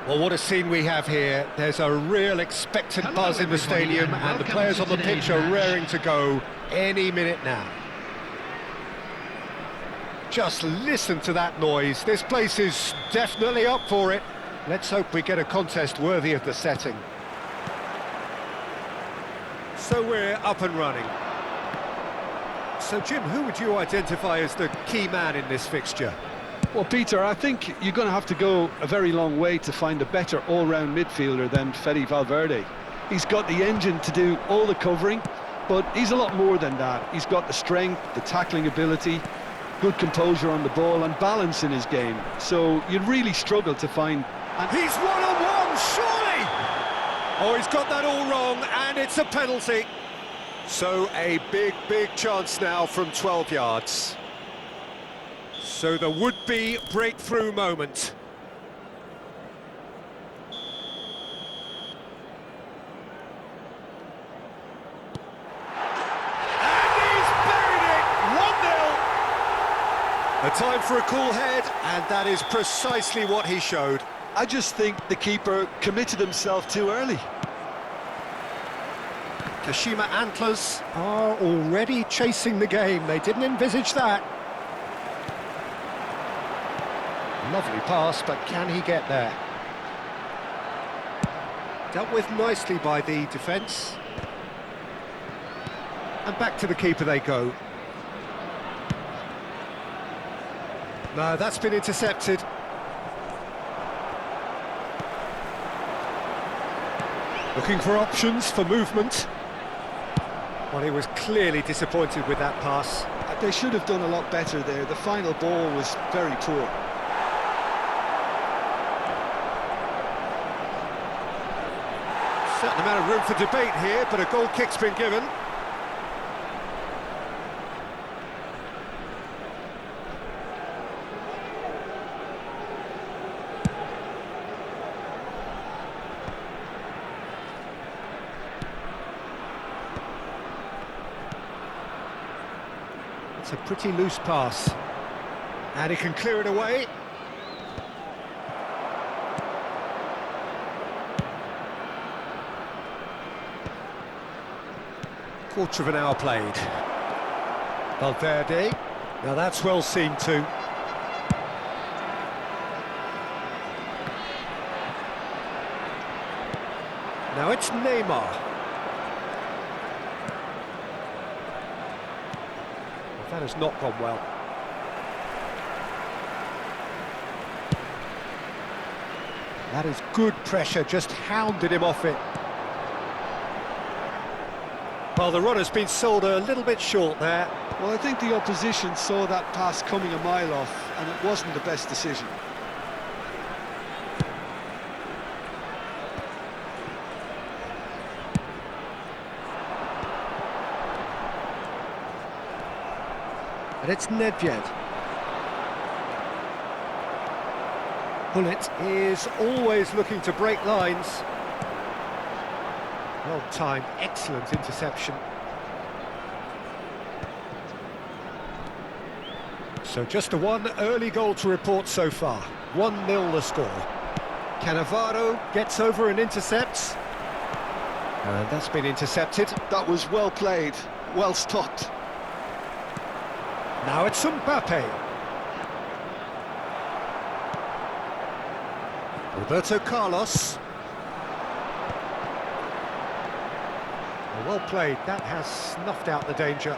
Well, what a scene we have here. There's a real expectant buzz in the stadium, and the players on the pitch are raring to go any minute now. Just listen to that noise. This place is definitely up for it. Let's hope we get a contest worthy of the setting. So we're up and running. So, Jim, who would you identify as the key man in this fixture? Well, Peter, I think you're going to have to go a very long way to find a better all-round midfielder than Fede Valverde. He's got the engine to do all the covering, but he's a lot more than that. He's got the strength, the tackling ability, good composure on the ball and balance in his game. So you'd really struggle to find... He's one-on-one, surely! Oh, he's got that all wrong, and it's a penalty. So a big chance now from 12 yards. So the would-be breakthrough moment. And he's buried it! 1-0! A time for a cool head, and that is precisely what he showed. I just think the keeper committed himself too early. Kashima Antlers are already chasing the game. They didn't envisage that. Lovely pass, but can he get there? Dealt with nicely by the defence. And back to the keeper they go. No, that's been intercepted. Looking for options for movement. Well, he was clearly disappointed with that pass. They should have done a lot better there. The final ball was very poor. Certain amount of room for debate here, but a goal kick's been given. It's a pretty loose pass. And he can clear it away. Quarter of an hour played. Valverde. Now that's well seen too. Now it's Neymar. Well, that has not gone well. That is good pressure, just hounded him off it. Well, the runner's been sold a little bit short there. Well, I think the opposition saw that pass coming a mile off, and it wasn't the best decision. And it's Nedved. Bullet is always looking to break lines. Well timed, excellent interception. So just a one early goal to report so far. 1-0 the score. Cannavaro gets over and intercepts. And that's been intercepted. That was well played, well stopped. Now it's Mbappe. Roberto Carlos. Well played, that has snuffed out the danger.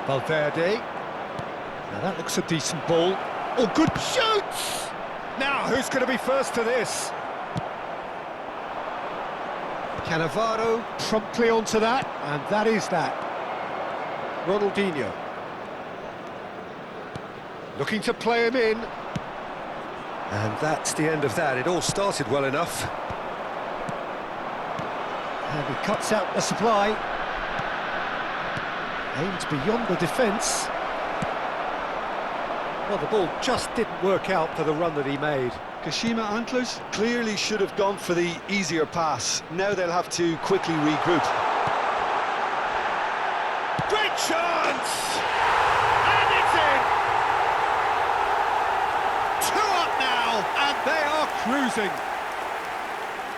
Valverde. Now that looks a decent ball. Oh, good shoots! Now, who's going to be first to this? Cannavaro promptly onto that, and that is that. Ronaldinho. Looking to play him in. And that's the end of that. It all started well enough. And he cuts out the supply. Aimed beyond the defence. Well, the ball just didn't work out for the run that he made. Kashima Antlers clearly should have gone for the easier pass. Now they'll have to quickly regroup. Great chance! And it's in! 2 up now, and they are cruising.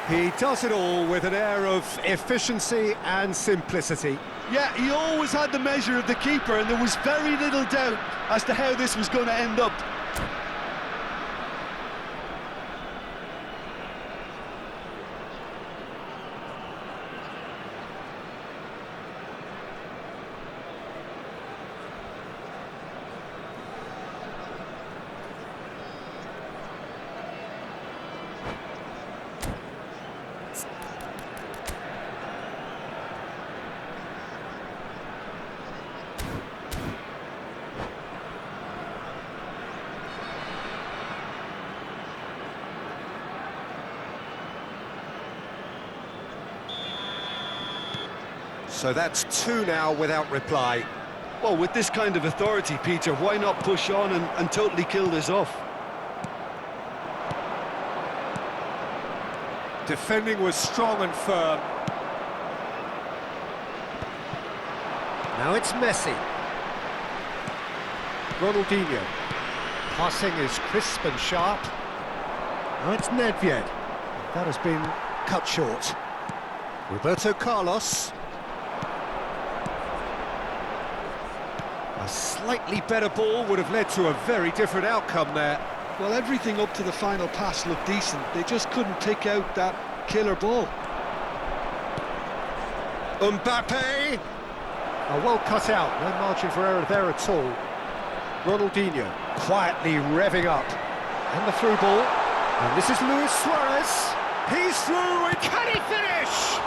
He does it all with an air of efficiency and simplicity. Yeah, he always had the measure of the keeper, and there was very little doubt as to how this was going to end up. So that's two now without reply. Well, with this kind of authority, Peter, why not push on and totally kill this off? Defending was strong and firm. Now it's Messi. Ronaldinho. Passing is crisp and sharp. Now it's Nedved. That has been cut short. Roberto Carlos. A slightly better ball would have led to a very different outcome there. Well, everything up to the final pass looked decent. They just couldn't pick out that killer ball. Mbappe! Well cut out, no margin for error there at all. Ronaldinho quietly revving up. And the through ball. And this is Luis Suarez. He's through, and can he finish?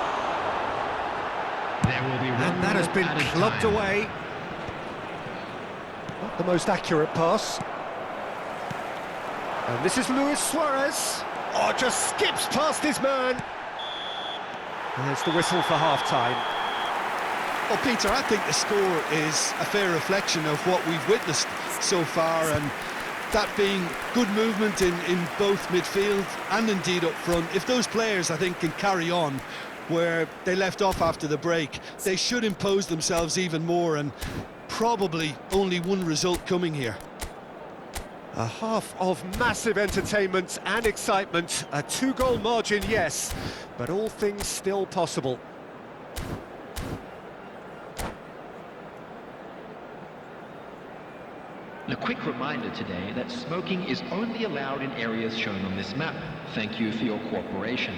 There will be and that has been clubbed away. Not the most accurate pass. And this is Luis Suarez. Oh, just skips past his man. And there's the whistle for half-time. Well, Peter, I think the score is a fair reflection of what we've witnessed so far, and that being good movement in both midfield and indeed up front. If those players, I think, can carry on where they left off after the break, they should impose themselves even more, and probably only one result coming here. A half of massive entertainment and excitement. A two-goal margin, yes, but all things still possible. A quick reminder today that smoking is only allowed in areas shown on this map. Thank you for your cooperation.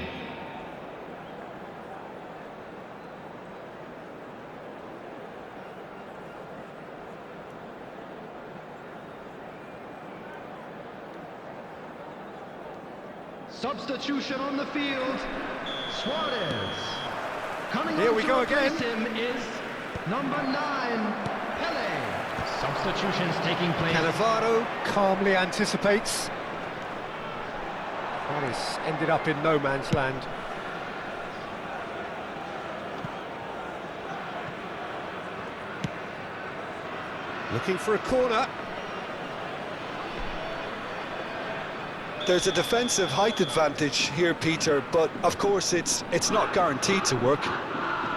Substitution on the field. Suarez. Here we go again. Him is number 9, Pele. Substitutions taking place. Cannavaro calmly anticipates. That has ended up in no man's land. Looking for a corner. There's a defensive height advantage here, Peter, but of course it's not guaranteed to work.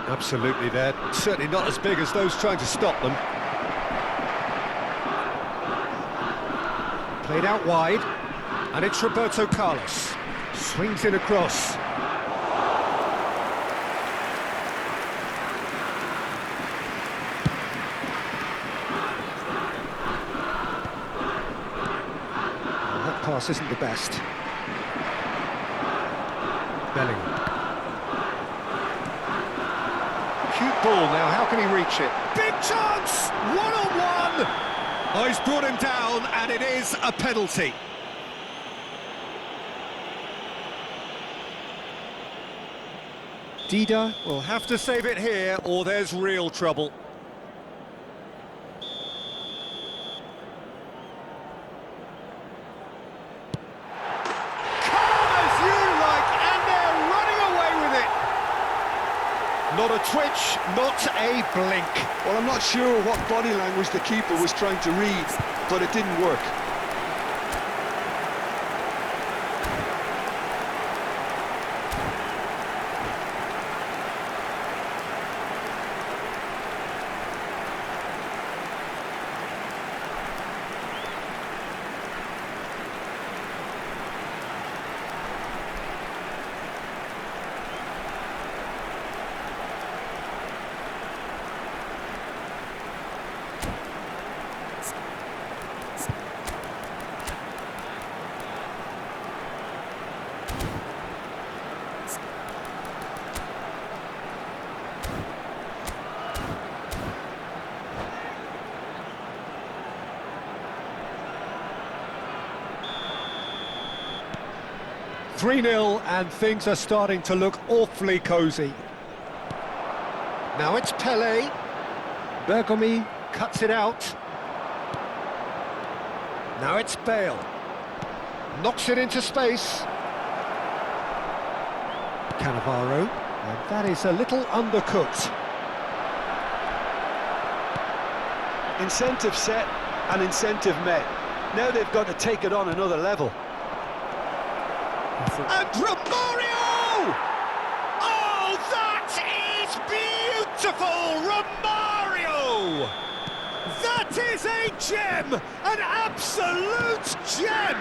Absolutely, they're certainly not as big as those trying to stop them. Played out wide, and it's Roberto Carlos. Swings in across. That pass isn't the best. Bellingham. Cute ball now, how can he reach it? Big chance! One-on-one! Oh, he's brought him down, and it is a penalty. Dida will have to save it here, or there's real trouble. Calm as you like, and they're running away with it. Not a twitch, not a blink. Well, I'm not sure what body language the keeper was trying to read, but it didn't work. 3-0 and things are starting to look awfully cosy. Now it's Pele. Bergomi cuts it out. Now it's Bale. Knocks it into space. Cannavaro, and that is a little undercooked. Incentive set and incentive met. Now they've got to take it on another level. And Romario! Oh, that is beautiful! Romario! That is a gem! An absolute gem!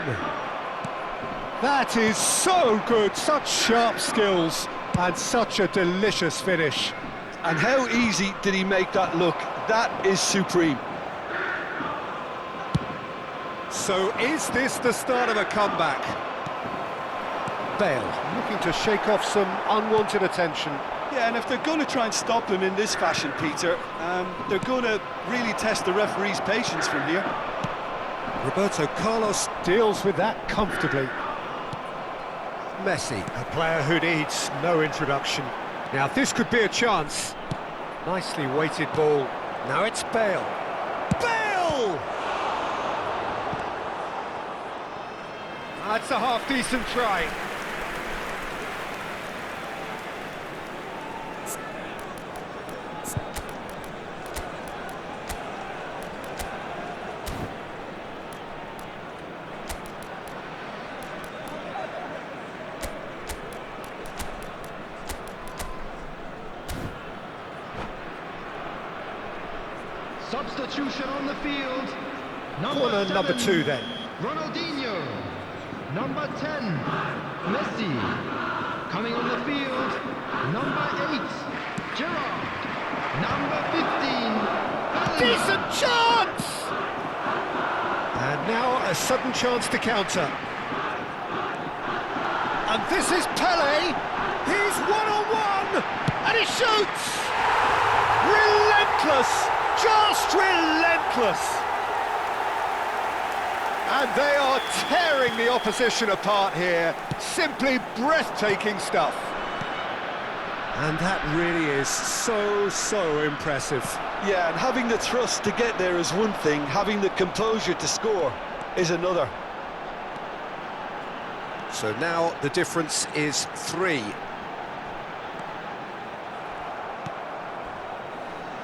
That is so good, such sharp skills, and such a delicious finish. And how easy did he make that look? That is supreme. So is this the start of a comeback? Bale looking to shake off some unwanted attention. Yeah, and if they're going to try and stop him in this fashion, Peter, they're going to really test the referee's patience from here. Roberto Carlos deals with that comfortably. Messi, a player who needs no introduction. Now this could be a chance. Nicely weighted ball. Now it's Bale. Bale! That's a half-decent try. Substitution on the field. Corner number 2 then. Ronaldinho. Number 10, Messi. Coming on the field, number 8, Gerrard. Number 15, Decent chance! And now a sudden chance to counter. And this is Pele. He's one-on-one, and he shoots! Relentless! Just relentless! And they are tearing the opposition apart here. Simply breathtaking stuff. And that really is so impressive. Yeah, and having the thrust to get there is one thing, having the composure to score is another. So now the difference is 3.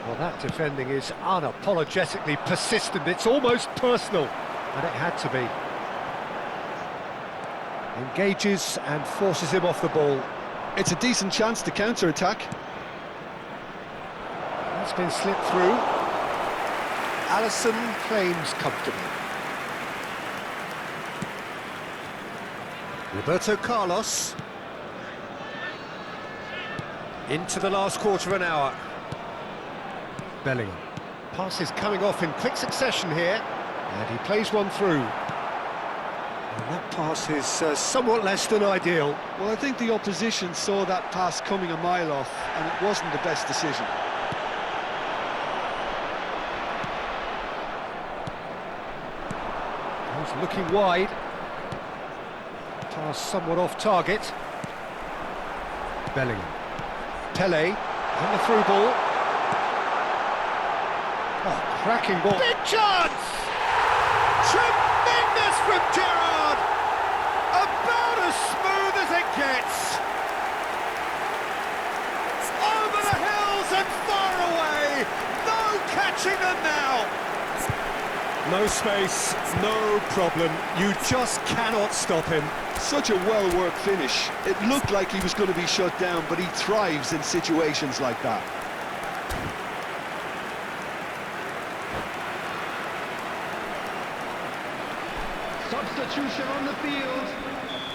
Well, that defending is unapologetically persistent. It's almost personal. And it had to be. Engages and forces him off the ball. It's a decent chance to counter-attack. That's been slipped through. Alisson claims comfortably. Roberto Carlos. Into the last quarter of an hour. Bellingham. Passes coming off in quick succession here. And he plays one through. And that pass is somewhat less than ideal. Well, I think the opposition saw that pass coming a mile off, and it wasn't the best decision. He's looking wide. Pass somewhat off target. Bellingham. Pele, and the through ball. Oh, cracking ball. Big chance! Tremendous from Gerrard! About as smooth as it gets! Over the hills and far away! No catching them now! No space, no problem. You just cannot stop him. Such a well-worked finish. It looked like he was going to be shut down, but he thrives in situations like that. substitution on the field,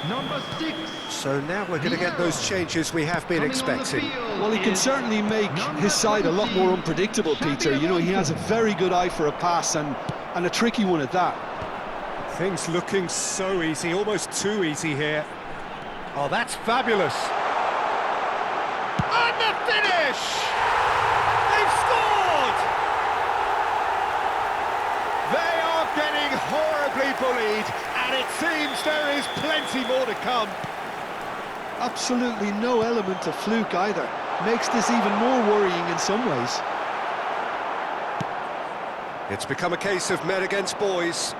number 6. So now we're going to get those changes we have been expecting. Well, he can certainly make his side a lot more unpredictable, Peter. You know, he has a very good eye for a pass and a tricky one at that. Things looking so easy, almost too easy here. Oh, that's fabulous. And the finish! They've scored! They are getting horribly bullied, and it seems there is plenty more to come. Absolutely no element of fluke either. Makes this even more worrying in some ways. It's become a case of men against boys.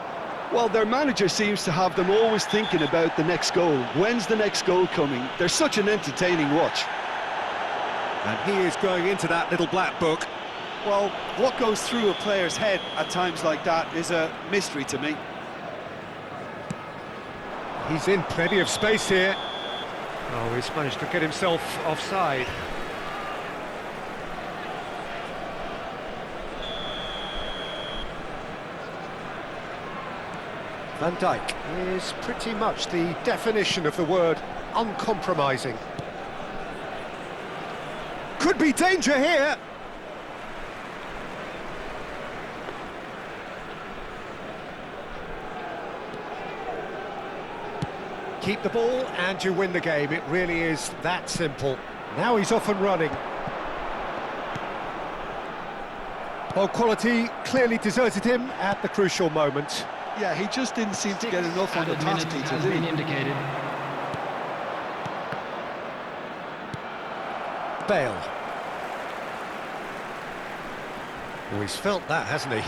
Well, their manager seems to have them always thinking about the next goal. When's the next goal coming? They're such an entertaining watch. And he is going into that little black book. Well, what goes through a player's head at times like that is a mystery to me. He's in plenty of space here. Oh, he's managed to get himself offside. Van Dijk is pretty much the definition of the word uncompromising. Could be danger here. Keep the ball and you win the game. It really is that simple. Now he's off and running. Well, quality clearly deserted him at the crucial moment. Yeah, he just didn't seem to get enough on the task to has do. been indicated. Bale. Oh, he's felt that, hasn't he?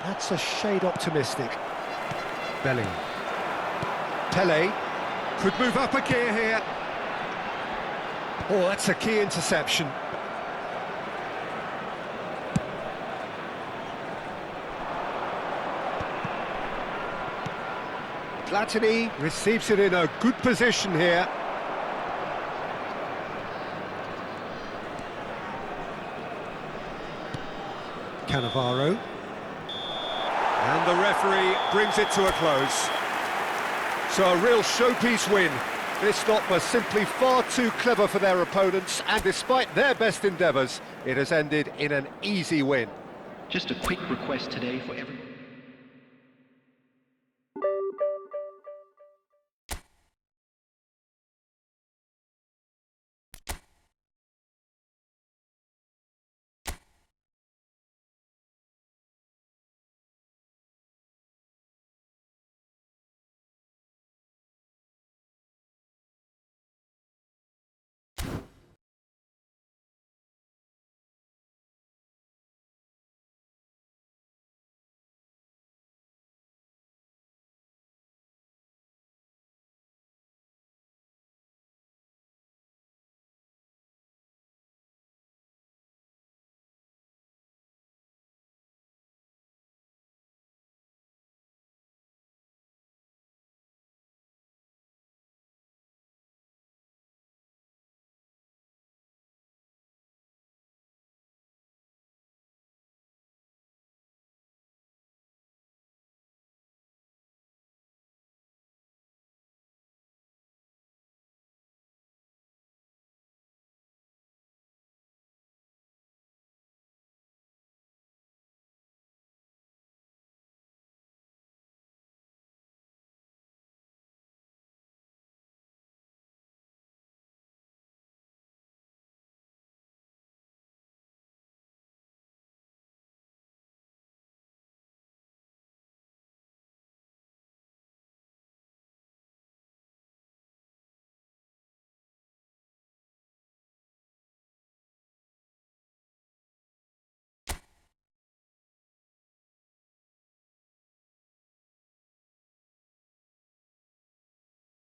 That's a shade optimistic. Bellingham. Pele could move up a gear here. Oh, that's a key interception. Platini receives it in a good position here. Cannavaro. And the referee brings it to a close. So a real showpiece win. This lot was simply far too clever for their opponents, and despite their best endeavours, it has ended in an easy win. Just a quick request today for everyone.